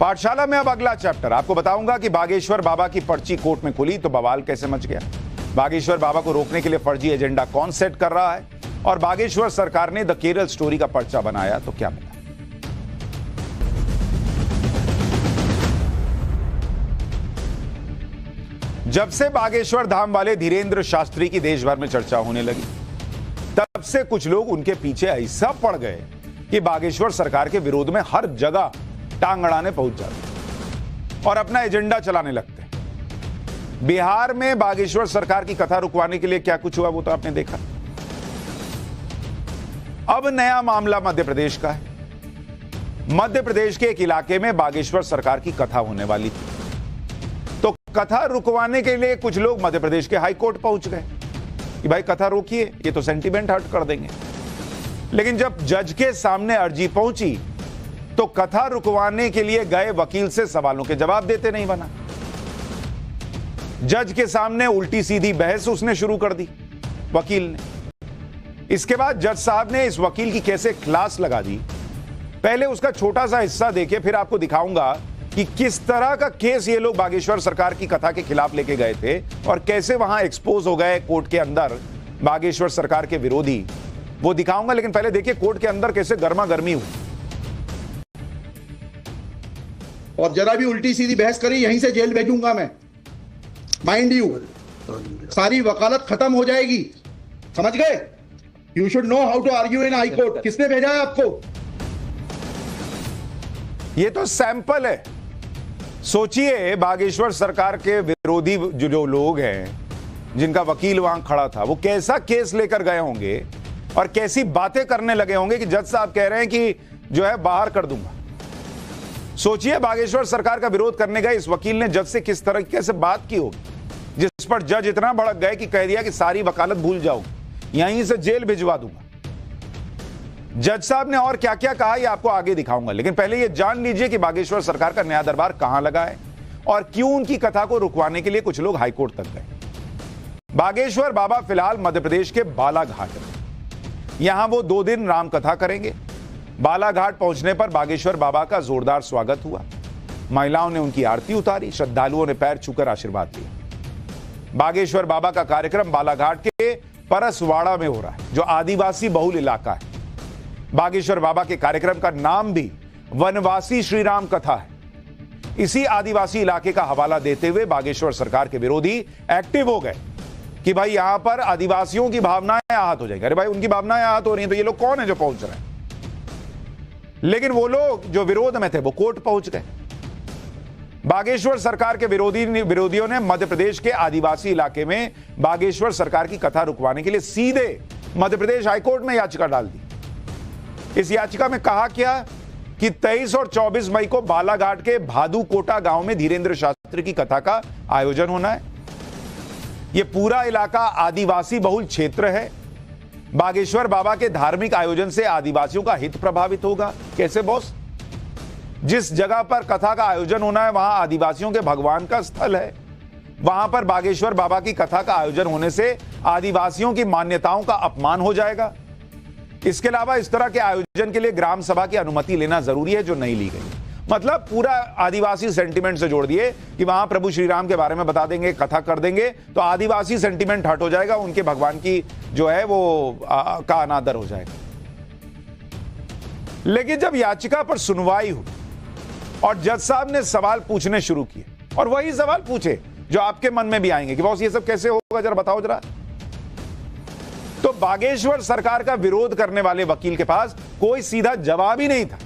पाठशाला में अब अगला चैप्टर आपको बताऊंगा कि बागेश्वर बाबा की पर्ची कोर्ट में खुली तो बवाल कैसे मच गया, बागेश्वर बाबा को रोकने के लिए फर्जी एजेंडा कौन सेट कर रहा है, और बागेश्वर सरकार ने द केरल स्टोरी का पर्चा बनाया तो क्या मिला। जब से बागेश्वर धाम वाले धीरेन्द्र शास्त्री की देश भर में चर्चा होने लगी, तब से कुछ लोग उनके पीछे ऐसा पड़ गए कि बागेश्वर सरकार के विरोध में हर जगह टांग अड़ाने पहुंच जाते और अपना एजेंडा चलाने लगते। बिहार में बागेश्वर सरकार की कथा रुकवाने के लिए क्या कुछ हुआ वो तो आपने देखा। अब नया मामला मध्य प्रदेश का है। मध्य प्रदेश के एक इलाके में बागेश्वर सरकार की कथा होने वाली थी, तो कथा रुकवाने के लिए कुछ लोग मध्य प्रदेश के हाई कोर्ट पहुंच गए कि भाई कथा रोकिए, ये तो सेंटीमेंट हर्ट कर देंगे। लेकिन जब जज के सामने अर्जी पहुंची तो कथा रुकवाने के लिए गए वकील से सवालों के जवाब देते नहीं बना। जज के सामने उल्टी सीधी बहस उसने शुरू कर दी वकील ने। इसके बाद जज साहब ने इस वकील की कैसे क्लास लगा दी। पहले उसका छोटा सा हिस्सा देखिए, फिर आपको दिखाऊंगा कि किस तरह का केस ये लोग बागेश्वर सरकार की कथा के खिलाफ लेके गए थे और कैसे वहां एक्सपोज हो गए कोर्ट के अंदर बागेश्वर सरकार के विरोधी, वो दिखाऊंगा। लेकिन पहले देखिए कोर्ट के अंदर कैसे गर्मा गर्मी हुई। और जरा भी उल्टी सीधी बहस करी यहीं से जेल भेजूंगा मैं, माइंड यू। सारी वकालत खत्म हो जाएगी, समझ गए। You should know how to argue in high court. किसने भेजा है आपको? ये तो सैंपल है। सोचिए बागेश्वर सरकार के विरोधी जो लोग हैं, जिनका वकील वहां खड़ा था, वो कैसा केस लेकर गए होंगे और कैसी बातें करने लगे होंगे कि जज साहब कह रहे हैं कि जो है बाहर कर दूंगा। सोचिए बागेश्वर सरकार का विरोध करने गए इस वकील ने जज से किस तरीके से बात की होगी, जिस पर जज इतना भड़क गए कि कह दिया कि सारी वकालत भूल जाओ, यहीं से जेल भिजवा दूंगा। जज साहब ने और क्या क्या कहा ये आपको आगे दिखाऊंगा, लेकिन पहले ये जान लीजिए कि बागेश्वर सरकार का नया दरबार कहां लगा है और क्यों उनकी कथा को रुकवाने के लिए कुछ लोग हाईकोर्ट तक गए। बागेश्वर बाबा फिलहाल मध्य प्रदेश के बालाघाट में, यहां वो 2 दिन राम कथा करेंगे। बालाघाट पहुंचने पर बागेश्वर बाबा का जोरदार स्वागत हुआ। महिलाओं ने उनकी आरती उतारी, श्रद्धालुओं ने पैर छूकर आशीर्वाद लिया। बागेश्वर बाबा का कार्यक्रम बालाघाट के परसवाड़ा में हो रहा है, जो आदिवासी बहुल इलाका है। बागेश्वर बाबा के कार्यक्रम का नाम भी वनवासी श्री राम कथा है। इसी आदिवासी इलाके का हवाला देते हुए बागेश्वर सरकार के विरोधी एक्टिव हो गए कि भाई यहां पर आदिवासियों की भावनाएं आहत हो जाएंगी। अरे भाई उनकी भावनाएं आहत हो रही हैं तो ये लोग कौन है जो पहुंच रहे हैं। लेकिन वो लोग जो विरोध में थे वो कोर्ट पहुंच गए। बागेश्वर सरकार के विरोधियों ने मध्य प्रदेश के आदिवासी इलाके में बागेश्वर सरकार की कथा रुकवाने के लिए सीधे मध्य प्रदेश हाईकोर्ट में याचिका डाल दी। इस याचिका में कहा क्या कि 23 और 24 मई को बालाघाट के भादुकोटा गांव में धीरेन्द्र शास्त्री की कथा का आयोजन होना है। यह पूरा इलाका आदिवासी बहुल क्षेत्र है। बागेश्वर बाबा के धार्मिक आयोजन से आदिवासियों का हित प्रभावित होगा। कैसे बॉस? जिस जगह पर कथा का आयोजन होना है वहां आदिवासियों के भगवान का स्थल है, वहां पर बागेश्वर बाबा की कथा का आयोजन होने से आदिवासियों की मान्यताओं का अपमान हो जाएगा। इसके अलावा इस तरह के आयोजन के लिए ग्राम सभा की अनुमति लेना जरूरी है, जो नहीं ली गई। मतलब पूरा आदिवासी सेंटिमेंट से जोड़ दिए कि वहां प्रभु श्री राम के बारे में बता देंगे, कथा कर देंगे तो आदिवासी सेंटिमेंट हट हो जाएगा, उनके भगवान की जो है वो का अनादर हो जाएगा। लेकिन जब याचिका पर सुनवाई हुई और जज साहब ने सवाल पूछने शुरू किए, और वही सवाल पूछे जो आपके मन में भी आएंगे कि बॉस ये सब कैसे होगा, जरा बताओ जरा, तो बागेश्वर सरकार का विरोध करने वाले वकील के पास कोई सीधा जवाब ही नहीं था।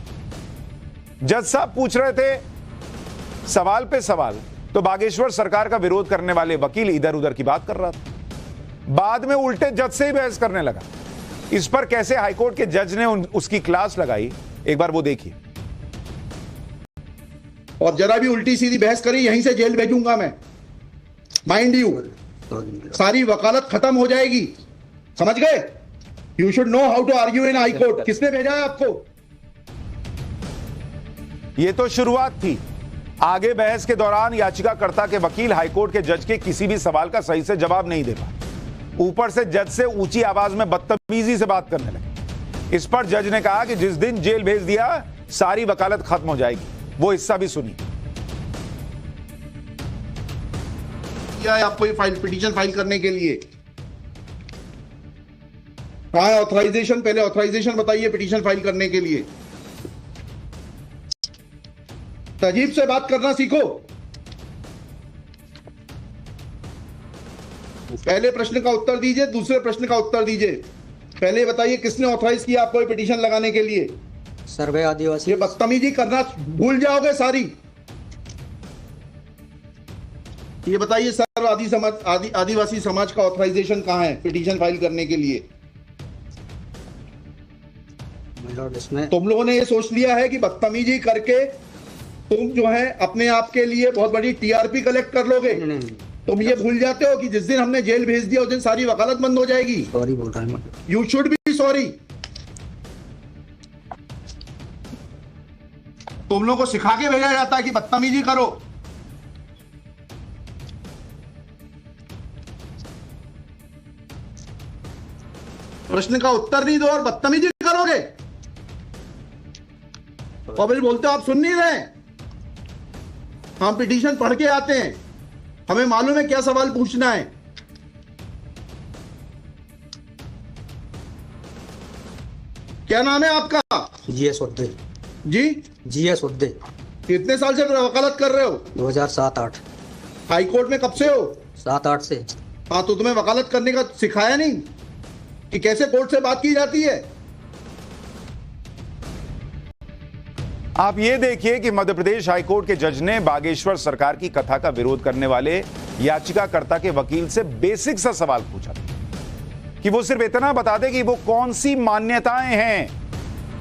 जज साहब पूछ रहे थे सवाल पे सवाल, तो बागेश्वर सरकार का विरोध करने वाले वकील इधर उधर की बात कर रहा था। बाद में उल्टे जज से ही बहस करने लगा। इस पर कैसे हाईकोर्ट के जज ने उसकी क्लास लगाई, एक बार वो देखिए। और जरा भी उल्टी सीधी बहस करी यहीं से जेल भेजूंगा मैं, माइंड यू। सारी वकालत खत्म हो जाएगी, समझ गए। You should know how to argue in high court. किसने भेजा है आपको? यह तो शुरुआत थी। आगे बहस के दौरान याचिकाकर्ता के वकील हाईकोर्ट के जज के किसी भी सवाल का सही से जवाब नहीं दे पाए। ऊपर से जज से ऊंची आवाज में बदतमीजी से बात करने लगे। इस पर जज ने कहा कि जिस दिन जेल भेज दिया सारी वकालत खत्म हो जाएगी। वो हिस्सा भी सुनिए। क्या है आपको ये फाइल पिटीशन फाइल करने के लिए? कहाँ है ऑथराइजेशन? पहले ऑथराइजेशन बताइए पिटीशन फाइल करने के लिए। तजीब से बात करना सीखो। पहले प्रश्न का उत्तर दीजिए, दूसरे प्रश्न का उत्तर दीजिए। पहले बताइए किसने ऑथराइज किया आपको ये पिटीशन लगाने के लिए? सर्वे आदिवासी। ये बदतमीजी करना भूल जाओगे सारी। ये बताइए सर्व आदिवासी समाज का ऑथराइजेशन कहाँ है पिटीशन फाइल करने के लिए? इसमें तुम लोगों ने ये सोच लिया है कि बदतमीजी करके तुम जो है अपने आप के लिए बहुत बड़ी टीआरपी कलेक्ट कर लोगे। तुम ये भूल जाते हो कि जिस दिन हमने जेल भेज दिया उस दिन सारी वकालत बंद हो जाएगी। सॉरी बोल रहा हूँ। You should be sorry. तुम लोगों को सिखा के भेजा जाता है कि बदतमीजी करो। प्रश्न का उत्तर नहीं दो और बदतमीजी करोगे। कपिल बोलते हो आप सुन नहीं रहे। हम पिटीशन पढ़ के आते हैं, हमें मालूम है क्या सवाल पूछना है। क्या नाम है आपका? जीएस उद्दे। जी जीएस उद्दे। कितने साल से वकालत कर रहे हो? 2007-8। हाई कोर्ट में कब से हो? 7-8 से। हाँ, तो तुम्हें वकालत करने का सिखाया नहीं कि कैसे कोर्ट से बात की जाती है? आप ये देखिए कि मध्य प्रदेश हाईकोर्ट के जज ने बागेश्वर सरकार की कथा का विरोध करने वाले याचिकाकर्ता के वकील से बेसिक सा सवाल पूछा कि वो सिर्फ इतना बता दे कि वो कौन सी मान्यताएं हैं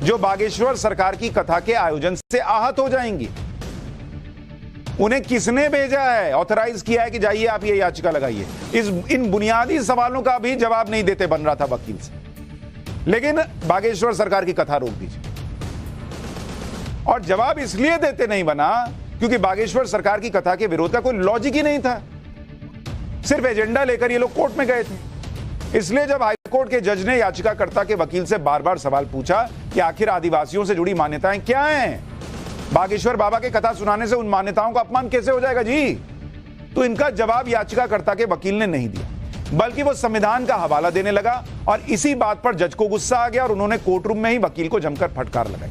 जो बागेश्वर सरकार की कथा के आयोजन से आहत हो जाएंगी। उन्हें किसने भेजा है, ऑथराइज किया है कि जाइए आप ये याचिका लगाइए। इन बुनियादी सवालों का भी जवाब नहीं देते बन रहा था वकील से। लेकिन बागेश्वर सरकार की कथा रोक दीजिए। और जवाब इसलिए देते नहीं बना क्योंकि बागेश्वर सरकार की कथा के विरोध का कोई लॉजिक ही नहीं था। सिर्फ एजेंडा लेकर ये लोग कोर्ट में गए थे। इसलिए जब हाईकोर्ट के जज ने याचिकाकर्ता के वकील से बार बार सवाल पूछा कि आखिर आदिवासियों से जुड़ी मान्यताएं क्या हैं, बागेश्वर बाबा की कथा सुनाने से उन मान्यताओं का अपमान कैसे हो जाएगा जी, तो इनका जवाब याचिकाकर्ता के वकील ने नहीं दिया, बल्कि वो संविधान का हवाला देने लगा। और इसी बात पर जज को गुस्सा आ गया और उन्होंने कोर्ट रूम में ही वकील को जमकर फटकार लगाई।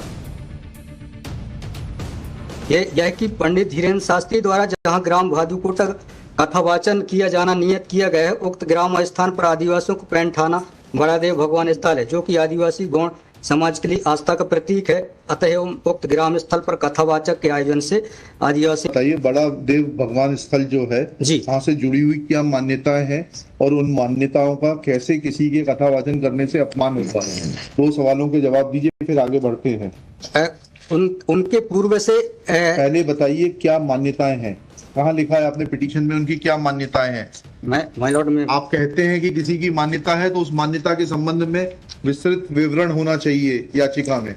यह कि पंडित धीरेन्द्र शास्त्री द्वारा जहां ग्राम भादुकोट तक कथावाचन किया जाना नियत किया गया है, उक्त ग्राम स्थान पर आदिवासियों को पैंट थाना बड़ादेव भगवान स्थल है, जो कि आदिवासी गौण समाज के लिए आस्था का प्रतीक है। अतः उक्त ग्राम स्थल पर कथावाचक के आयोजन से आदिवासी। बताइए बड़ा देव भगवान स्थल जो है जी, वहाँ से जुड़ी हुई क्या मान्यताएं हैं और उन मान्यताओं का कैसे किसी के कथावाचन करने से अपमान होता है? दो सवालों के जवाब दीजिए, फिर आगे बढ़ते हैं। उनके पूर्व से पहले बताइए क्या मान्यताएं हैं, कहाँ लिखा है आपने पिटीशन में उनकी क्या मान्यताएं हैं? माय लॉर्ड में आप कहते हैं कि किसी की मान्यता है तो उस मान्यता के संबंध में विस्तृत विवरण होना चाहिए याचिका में।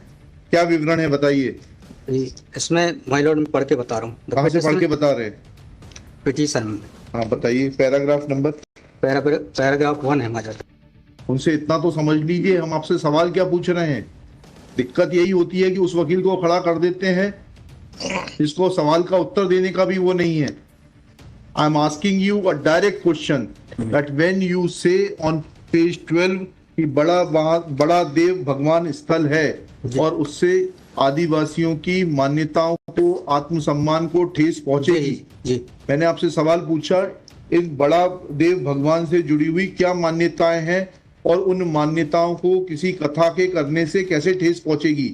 क्या विवरण है बताइए? इसमें माय लॉर्ड में पढ़ के बता रहा हूँ। कहाँ से पढ़ के बता रहे? पिटीशन में। हाँ बताइए, पैराग्राफ नंबर। पैराग्राफ 1 है माय लॉर्ड। उनसे इतना तो समझ लीजिए, हम आपसे सवाल क्या पूछ रहे हैं। दिक्कत यही होती है कि उस वकील को खड़ा कर देते हैं जिसको सवाल का उत्तर देने का भी वो नहीं है। I am asking you a direct question that when you से ऑन पेज 12 कि बड़ा देव भगवान स्थल है और उससे आदिवासियों की मान्यताओं को, आत्मसम्मान को ठेस पहुंचेगी। जी, मैंने आपसे सवाल पूछा, इस बड़ा देव भगवान से जुड़ी हुई क्या मान्यताएं हैं और उन मान्यताओं को किसी कथा के करने से कैसे ठेस पहुंचेगी?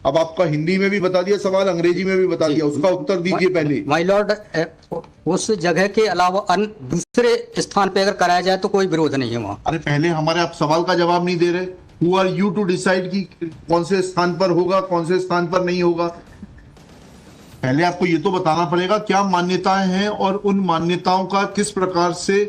अब आपका हिंदी में भी बता दिया सवाल, अंग्रेजी में भी बता दिया, उसका उत्तर दीजिए पहले। माय लॉर्ड, उस जगह के अलावा अन्य दूसरे स्थान पे अगर कराया जाए तो कोई विरोध नहीं है वहाँ। अरे पहले हमारे आप सवाल का जवाब नहीं दे रहे। Who are you to decide कि कौन से स्थान पर होगा, कौन से स्थान पर नहीं होगा? पहले आपको ये तो बताना पड़ेगा क्या मान्यताएं हैं और उन मान्यताओं का किस प्रकार से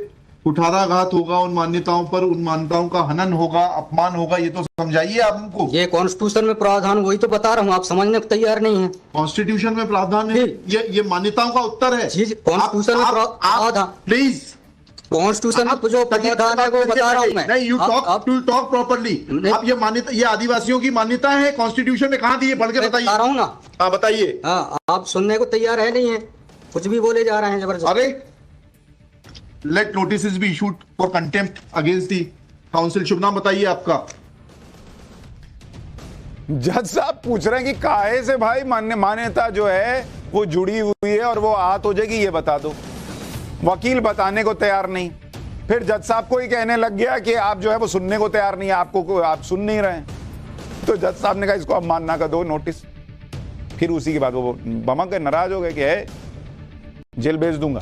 कुठाराघात होगा, उन मान्यताओं पर, उन मान्यताओं का हनन होगा, अपमान होगा, ये तो समझाइए आप हमको। ये कॉन्स्टिट्यूशन में प्रावधान, वही तो बता रहा हूँ, आप समझने को तैयार नहीं है। कॉन्स्टिट्यूशन में प्रावधान है, ये मान्यताओं का उत्तर है। कॉन्स्टिट्यूशन में प्रावधान। प्लीज कॉन्स्टिट्यूशन में जो प्रावधान है वो बता रहा हूँ मैं। नहीं, यू टॉक प्रॉपर्ली। आप ये मान्यता, ये आदिवासियों की मान्यता है, कॉन्स्टिट्यूशन में कहाँ दी है, पढ़ के बताइए। बता रहा हूँ ना। हाँ बताइए। हाँ, आप सुनने को तैयार है नहीं है, कुछ भी बोले जा रहे हैं जबरदस्त। अरे let notice be issued for contempt against the council. शुभ नाम बताइए आपका। जज साहब पूछ रहे हैं कि काहे से भाई मान्यता जो है वो जुड़ी हुई है और वो आहत हो जाएगी, ये बता दो। वकील बताने को तैयार नहीं, फिर जज साहब को ही कहने लग गया कि आप जो है वो सुनने को तैयार नहीं है, आप सुन नहीं रहे हैं। तो जज साहब ने कहा इसको अवमानना का दो नोटिस। फिर उसी के बाद वो बमक गए, नाराज हो गए कि है जेल भेज दूंगा।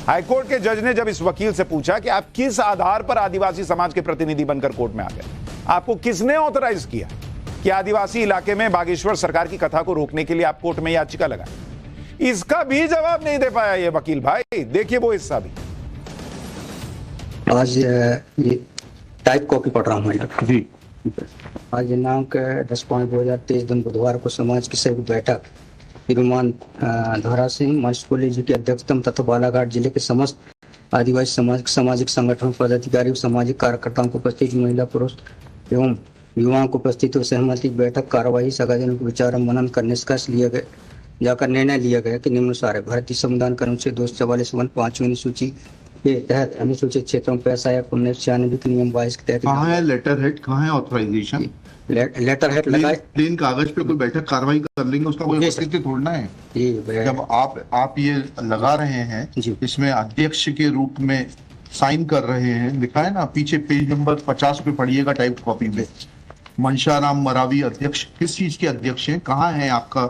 हाईकोर्ट के जज ने जब इस वकील से पूछा कि आप किस आधार पर आदिवासी समाज के प्रतिनिधि बनकर कोर्ट में आ गए, आपको किसने ऑथराइज किया कि आदिवासी इलाके में बागेश्वर सरकार की कथा को रोकने के लिए आप कोर्ट में याचिका लगाए, इसका भी जवाब नहीं दे पाया ये वकील भाई। देखिए वो हिस्सा भी। आज ये टाइप कॉपी पढ़ रहा हूँ मैं जी। आज दिनांक 10/5/2023 दिन बुधवार को समाज की संयुक्त बैठक श्रीमान धरा सिंह महेशपुरी जी की अध्यक्षता तथा बालाघाट जिले के समस्त आदिवासी सामाजिक संगठनों पदाधिकारी और सामाजिक कार्यकर्ताओं को उपस्थित महिला पुरुष एवं युवाओं को उपस्थित और सहमति बैठक कार्यवाही सगाजनों को विचार मनन कर निष्कर्ष लिया गया जाकर निर्णय लिया गया कि निम्नानुसार है। भारतीय संविधान का अनुच्छेद 244 पांचवी अनुसूची के तहत अनुसूचित क्षेत्रों में 1996 के नियम 22 के तहत कहाँ है लेटर हेड, कहाँ है ऑथराइजेशन? लेटर हेड लगाए प्लेन कागज पे कोई बैठक कार्रवाई कर लेंगे, उसका कोई औचित्य थोड़ना है। जब आप ये लगा रहे हैं, इसमें अध्यक्ष के रूप में साइन कर रहे हैं, लिखा है ना पीछे पेज नंबर 50 पे पढ़िएगा टाइप कॉपी में, मनशाराम मरावी अध्यक्ष। किस चीज के अध्यक्ष हैं? कहाँ है आपका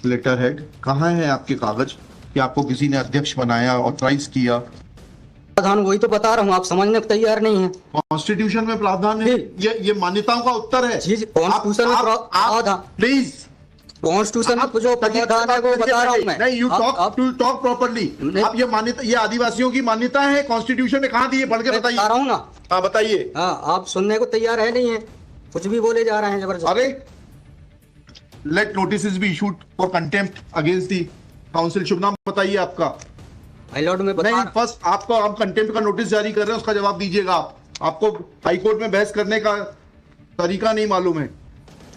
लेटर हेड? कहाँ है आपके कागज कि आपको किसी ने अध्यक्ष बनाया, ऑथराइज किया? प्रावधान वही तो बता रहा हूँ, आप समझने को तैयार नहीं है। कॉन्स्टिट्यूशन में प्रावधान है, ये मान्यताओं का उत्तर है। कॉन्स्टिट्यूशन में प्रावधान, प्लीज कॉन्स्टिट्यूशन में जो प्रावधान है वो बता रहा हूँ मैं। नहीं, यू टॉक प्रॉपर्ली। आप ये मान्यता, ये आदिवासियों की मान्यता है, कॉन्स्टिट्यूशन में कहाँ दी है, पढ़ के बताइए। बता रहा हूँ ना। हाँ बताइए। हाँ, आप सुनने को तैयार है नहीं है, कुछ भी बोले जा रहे हैं जबरदस्त। अरे let notice be issued for contempt against the council. शुभ नाम बताइए आपका। हाईकोर्ट में नहीं, फर्स्ट आपको आप कंटेम्प्ट का नोटिस जारी कर रहे हैं, उसका जवाब दीजिएगा आप। आपको हाईकोर्ट में बहस करने का तरीका नहीं मालूम है।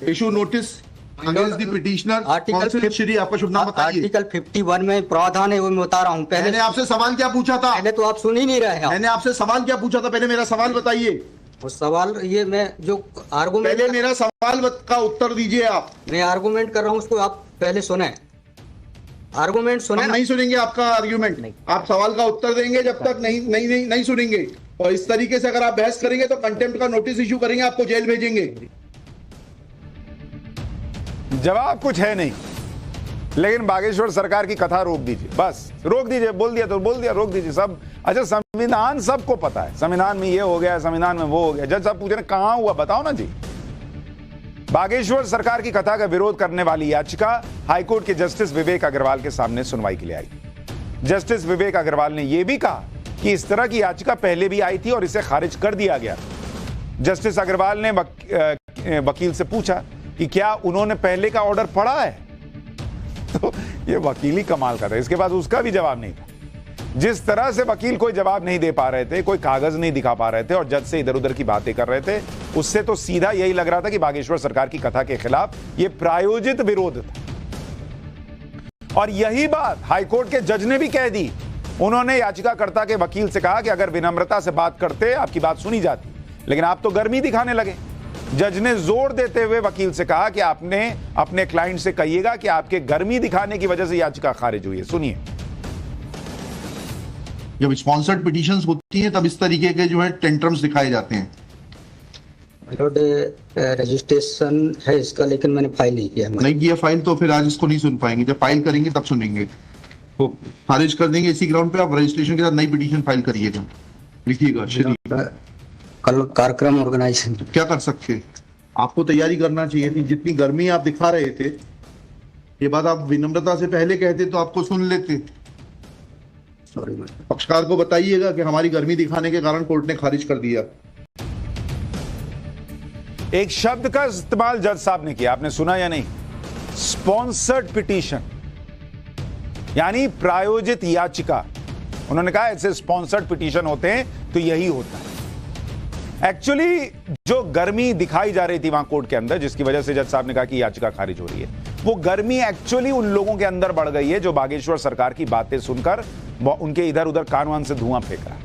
Issue notice against the petitioner. Article Shri आपका शुभ नाम बताइए। आर्टिकल 51 में प्रावधान है, वो मैं बता रहा हूँ। मैंने आपसे सवाल क्या पूछा था? पहले तो आप सुन ही नहीं रहे हैं। मैंने आपसे सवाल क्या पूछा था? पहले मेरा सवाल बताइए। वो सवाल ये मैं जो आर्गुमेंट, पहले मेरा सवाल का उत्तर दीजिए आप। मैं आर्गुमेंट कर रहा हूँ, उसको आप पहले सुने। आर्गुमेंट सुने। नहीं सुनेंगे आपका आर्गुमेंट, आप सवाल का उत्तर देंगे जब तक नहीं सुनेंगे। और इस तरीके से अगर आप बहस करेंगे तो कंटेम्प्ट का नोटिस इशू करेंगे, आपको जेल भेजेंगे। जवाब कुछ है नहीं, लेकिन बागेश्वर सरकार की कथा रोक दीजिए, बस रोक दीजिए। बोल दिया तो बोल दिया, रोक दीजिए सब। अच्छा, संविधान सबको पता है, संविधान में ये हो गया, संविधान में वो हो गया। जज साहब पूछ रहे कहां हुआ, बताओ ना जी। बागेश्वर सरकार की कथा का विरोध करने वाली याचिका हाईकोर्ट के जस्टिस विवेक अग्रवाल के सामने सुनवाई के लिए आई। जस्टिस विवेक अग्रवाल ने यह भी कहा कि इस तरह की याचिका पहले भी आई थी और इसे खारिज कर दिया गया। जस्टिस अग्रवाल ने वकील से पूछा कि क्या उन्होंने पहले का ऑर्डर पढ़ा है। तो ये वकील ही कमाल का था, इसके बाद उसका भी जवाब नहीं था। जिस तरह से वकील कोई जवाब नहीं दे पा रहे थे, कोई कागज नहीं दिखा पा रहे थे और जज से इधर उधर की बातें कर रहे थे, उससे तो सीधा यही लग रहा था कि बागेश्वर सरकार की कथा के खिलाफ ये प्रायोजित विरोध था। और यही बात हाईकोर्ट के जज ने भी कह दी। उन्होंने याचिकाकर्ता के वकील से कहा कि अगर विनम्रता से बात करते आपकी बात सुनी जाती, लेकिन आप तो गर्मी दिखाने लगे। जज ने जोर देते हुए वकील से कहा कि आपने अपने क्लाइंट से कहिएगा कि आपके गर्मी दिखाने की वजह से याचिका खारिज हुई है। सुनिए। जब स्पॉन्सर्ड पिटीशंस होती हैं तब इस तरीके के जो है टेंट्रम्स दिखाए जाते हैं। रजिस्ट्रेशन है इसका, लेकिन मैंने फाइल नहीं किया। नहीं किया फाइल तो फिर आज इसको नहीं सुन पाएंगे। जब फाइल करेंगे तब सुनेंगे, तो खारिज कर देंगे। इसी ग्राउंड पे आप रजिस्ट्रेशन के साथ नई पिटीशन फाइल करिएगा, लिखिएगा। कल कार्यक्रम ऑर्गेनाइजेशन क्या कर सकते, आपको तैयारी करना चाहिए थी। जितनी गर्मी आप दिखा रहे थे, ये बात आप विनम्रता से पहले कहते तो आपको सुन लेते। सॉरी, पक्षकार को बताइएगा कि हमारी गर्मी दिखाने के कारण कोर्ट ने खारिज कर दिया। एक शब्द का इस्तेमाल जज साहब ने किया, आपने सुना या नहीं? स्पॉन्सर्ड पिटीशन, यानी प्रायोजित याचिका। उन्होंने कहा ऐसे स्पॉन्सर्ड पिटीशन होते हैं तो यही होता है। एक्चुअली जो गर्मी दिखाई जा रही थी वहां कोर्ट के अंदर, जिसकी वजह से जज साहब ने कहा कि याचिका खारिज हो रही है, वो गर्मी एक्चुअली उन लोगों के अंदर बढ़ गई है जो बागेश्वर सरकार की बातें सुनकर उनके इधर उधर कान वान से धुआं फेंक रहा है।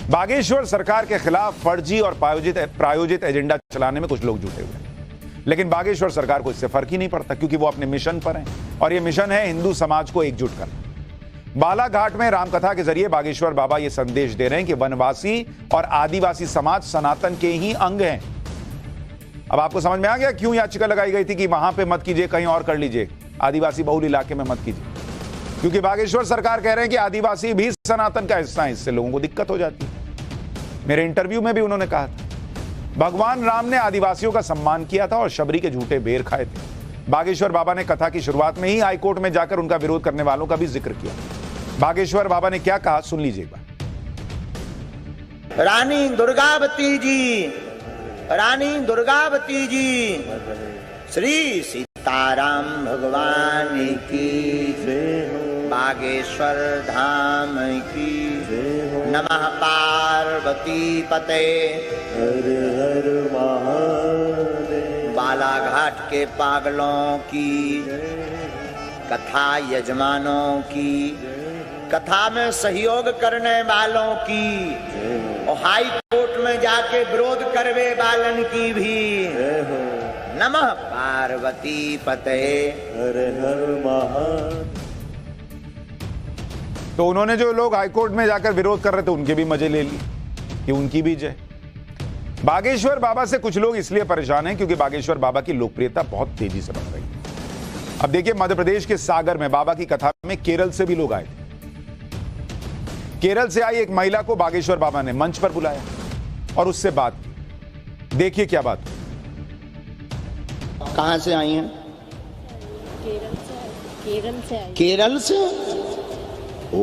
बागेश्वर सरकार के खिलाफ फर्जी और प्रायोजित एजेंडा चलाने में कुछ लोग जुटे हुए हैं, लेकिन बागेश्वर सरकार को इससे फर्क ही नहीं पड़ता, क्योंकि वो अपने मिशन पर हैं और ये मिशन है हिंदू समाज को एकजुट करना। बालाघाट में रामकथा के जरिए बागेश्वर बाबा ये संदेश दे रहे हैं कि वनवासी और आदिवासी समाज सनातन के ही अंग हैं। अब आपको समझ में आ गया क्यों याचिका लगाई गई थी कि वहां पे मत कीजिए, कहीं और कर लीजिए, आदिवासी बहुल इलाके में मत कीजिए, क्योंकि बागेश्वर सरकार कह रहे हैं कि आदिवासी भी सनातन का हिस्सा है, इससे लोगों को दिक्कत हो जाती है। मेरे इंटरव्यू में भी उन्होंने कहा था भगवान राम ने आदिवासियों का सम्मान किया था और शबरी के झूठे बेर खाए थे। बागेश्वर बाबा ने कथा की शुरुआत में ही हाईकोर्ट में जाकर उनका विरोध करने वालों का भी जिक्र किया। बागेश्वर बाबा ने क्या कहा, सुन लीजिए एक बार। रानी दुर्गावती जी, श्री सीताराम भगवान की, बागेश्वर धाम की, नमः पार्वती पते, हर हर महादेव, बालाघाट के पागलों की, कथा यजमानों की, कथा में सहयोग करने वालों की और हाई कोर्ट में जाके विरोध करवे वालन की भी, नमः पार्वती पते, हर हर महादेव। तो उन्होंने जो लोग हाईकोर्ट में जाकर विरोध कर रहे थे उनके भी मजे ले लिए कि उनकी भी जय। बागेश्वर बाबा से कुछ लोग इसलिए परेशान हैं क्योंकि बागेश्वर बाबा की लोकप्रियता बहुत तेजी से बढ़ रही है। अब देखिए, मध्य प्रदेश के सागर में बाबा की कथा में केरल से भी लोग आए थे। केरल से आई एक महिला को बागेश्वर बाबा ने मंच पर बुलाया और उससे बात की। देखिए क्या बात। कहां से आई हैं? केरल से। ओ,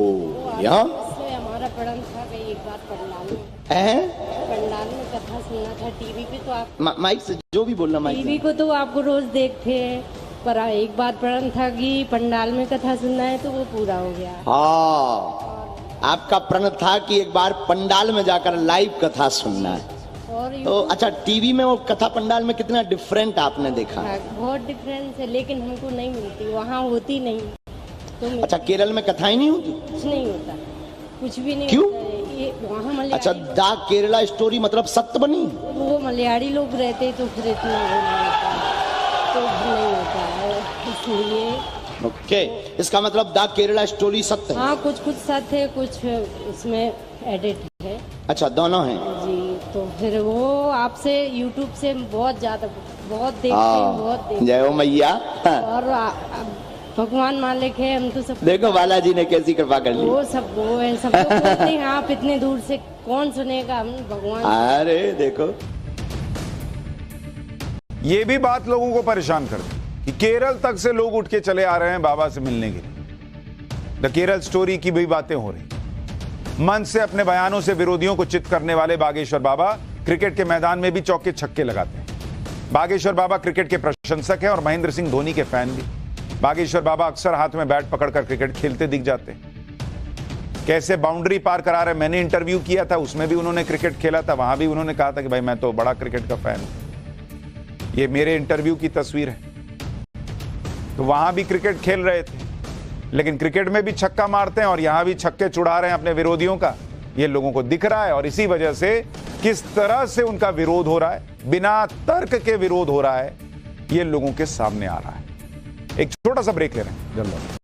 यहाँ हमारा प्रण था कि एक बार पंडाल में कथा सुनना था टीवी पे, तो आप माइक से जो भी बोलना, माइक टीवी को तो आपको रोज देखते हैं, पर एक बार प्रण था कि पंडाल में कथा सुनना है, तो वो पूरा हो गया। हाँ, आपका प्रण था कि एक बार पंडाल में जाकर लाइव कथा सुनना है। और तो अच्छा, टीवी में वो कथा पंडाल में कितना डिफरेंट आपने देखा? बहुत डिफरेंस है, लेकिन हमको नहीं मिलती, वहाँ होती नहीं। तो अच्छा, केरल में कथाएं नहीं होती? कुछ नहीं होता, कुछ भी नहीं। क्यों? वहाँ अच्छा, दा केरला स्टोरी मतलब सत्य बनी? वो मलयाली लोग रहते तो फिर इतना वो नहीं होता, तो नहीं होता है, इसलिए। ओके, इसका मतलब दा केरला स्टोरी सत्य है? हाँ, कुछ सत्य है, कुछ उसमें एडिट है। अच्छा, दोनों हैं जी। तो फिर वो आपसे यूट्यूब से बहुत ज्यादा बहुत देखते हैं, बहुत देखते। जय हो मैया। और भगवान मालिक है, हम तो सब देखो बालाजी ने कैसी कृपा कर ली। वो सब वो है, सब लोग बोलते हैं आप इतने दूर से कौन सुनेगा, हम भगवान। अरे देखो, ये भी बात लोगों को परेशान कर दी कि केरल तक से लोग उठ के चले आ रहे हैं बाबा से मिलने के लिए। द केरल स्टोरी की भी बातें हो रही। मंच से अपने बयानों से विरोधियों को चित करने वाले बागेश्वर बाबा क्रिकेट के मैदान में भी चौके छक्के लगाते हैं। बागेश्वर बाबा क्रिकेट के प्रशंसक हैं और महेंद्र सिंह धोनी के फैन भी। बागेश्वर बाबा अक्सर हाथ में बैट पकड़कर क्रिकेट खेलते दिख जाते हैं। कैसे बाउंड्री पार करा रहे, मैंने इंटरव्यू किया था, उसमें भी उन्होंने क्रिकेट खेला था, वहां भी उन्होंने कहा था कि भाई मैं तो बड़ा क्रिकेट का फैन हूं। ये मेरे इंटरव्यू की तस्वीर है। तो वहां भी क्रिकेट खेल रहे थे, लेकिन क्रिकेट में भी छक्का मारते हैं और यहां भी छक्के छुड़ा रहे हैं अपने विरोधियों का। ये लोगों को दिख रहा है और इसी वजह से किस तरह से उनका विरोध हो रहा है, बिना तर्क के विरोध हो रहा है, ये लोगों के सामने आ रहा है। एक छोटा सा ब्रेक ले रहे हैं, जल्द।